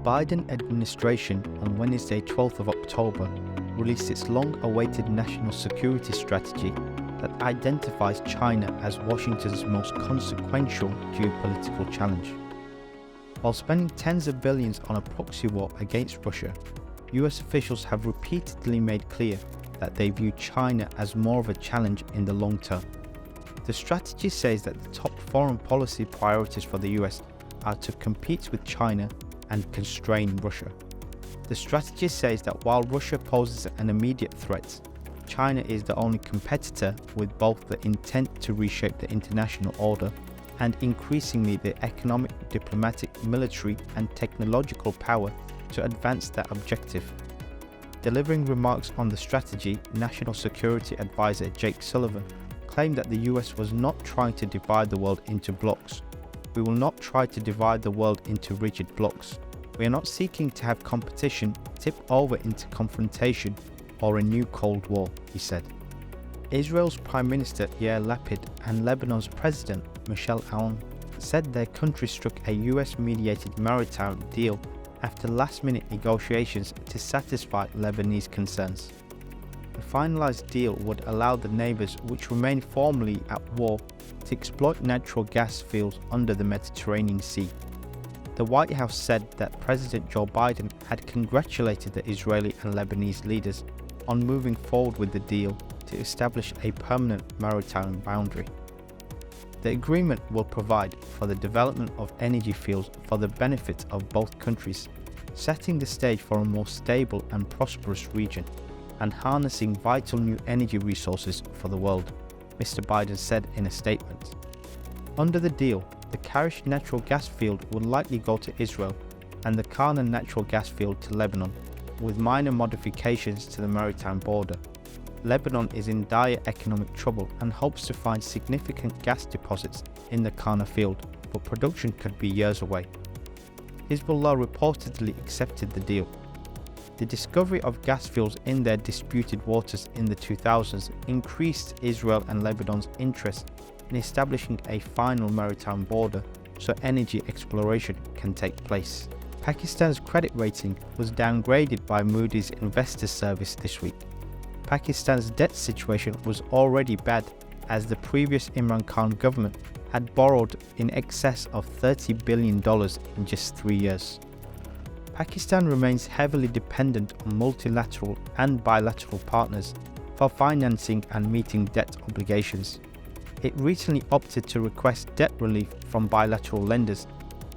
Biden administration on Wednesday 12th of October released its long-awaited national security strategy that identifies China as Washington's most consequential geopolitical challenge. While spending tens of billions on a proxy war against Russia, US officials have repeatedly made clear that they view China as more of a challenge in the long term. The strategy says that the top foreign policy priorities for the US are to compete with China and constrain Russia. The strategy says that while Russia poses an immediate threat, China is the only competitor with both the intent to reshape the international order and increasingly the economic, diplomatic, military and technological power to advance that objective. Delivering remarks on the strategy, National Security Advisor Jake Sullivan claimed that the US was not trying to divide the world into blocks. We will not try to divide the world into rigid blocks. We are not seeking to have competition tip over into confrontation or a new Cold War, he said. Israel's Prime Minister Yair Lapid and Lebanon's President Michel Aoun said their country struck a US-mediated maritime deal after last-minute negotiations to satisfy Lebanese concerns. The finalized deal would allow the neighbors, which remain formally at war, to exploit natural gas fields under the Mediterranean Sea. The White House said that President Joe Biden had congratulated the Israeli and Lebanese leaders on moving forward with the deal to establish a permanent maritime boundary. The agreement will provide for the development of energy fields for the benefit of both countries, setting the stage for a more stable and prosperous region and harnessing vital new energy resources for the world, Mr. Biden said in a statement. Under the deal, the Karish natural gas field will likely go to Israel and the Karna natural gas field to Lebanon, with minor modifications to the maritime border. Lebanon is in dire economic trouble and hopes to find significant gas deposits in the Karna field, but production could be years away. Hezbollah reportedly accepted the deal. The discovery of gas fields in their disputed waters in the 2000s increased Israel and Lebanon's interest in establishing a final maritime border so energy exploration can take place. Pakistan's credit rating was downgraded by Moody's Investors Service this week. Pakistan's debt situation was already bad as the previous Imran Khan government had borrowed in excess of $30 billion in just 3 years. Pakistan remains heavily dependent on multilateral and bilateral partners for financing and meeting debt obligations. It recently opted to request debt relief from bilateral lenders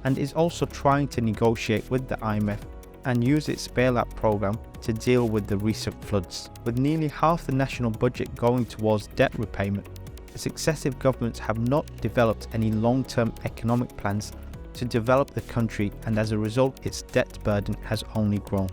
and is also trying to negotiate with the IMF and use its bailout program to deal with the recent floods. With nearly half the national budget going towards debt repayment, the successive governments have not developed any long-term economic plans to develop the country, and as a result its debt burden has only grown.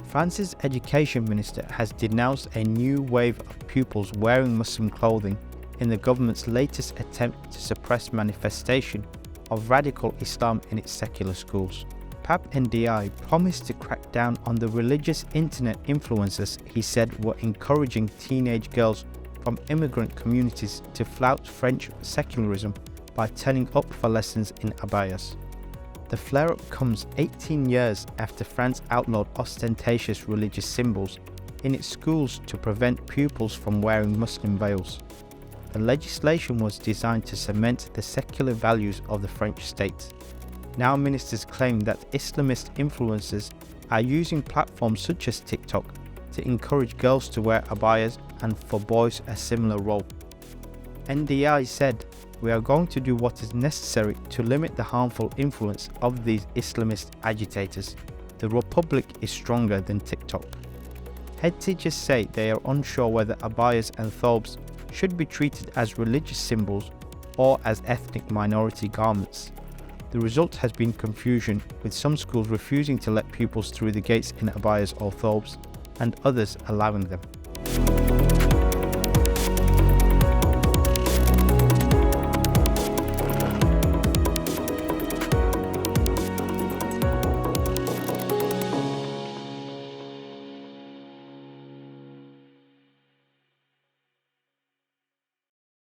France's education minister has denounced a new wave of pupils wearing Muslim clothing in the government's latest attempt to suppress manifestation of radical Islam in its secular schools. Pape Ndiaye promised to crack down on the religious internet influencers he said were encouraging teenage girls from immigrant communities to flout French secularism by turning up for lessons in abayas. The flare-up comes 18 years after France outlawed ostentatious religious symbols in its schools to prevent pupils from wearing Muslim veils. The legislation was designed to cement the secular values of the French state. Now ministers claim that Islamist influencers are using platforms such as TikTok to encourage girls to wear abayas and for boys a similar role. Ndiaye said, "We are going to do what is necessary to limit the harmful influence of these Islamist agitators. The Republic is stronger than TikTok." Head teachers say they are unsure whether abayas and thobes should be treated as religious symbols or as ethnic minority garments. The result has been confusion, with some schools refusing to let pupils through the gates in abayas or thobes, and others allowing them.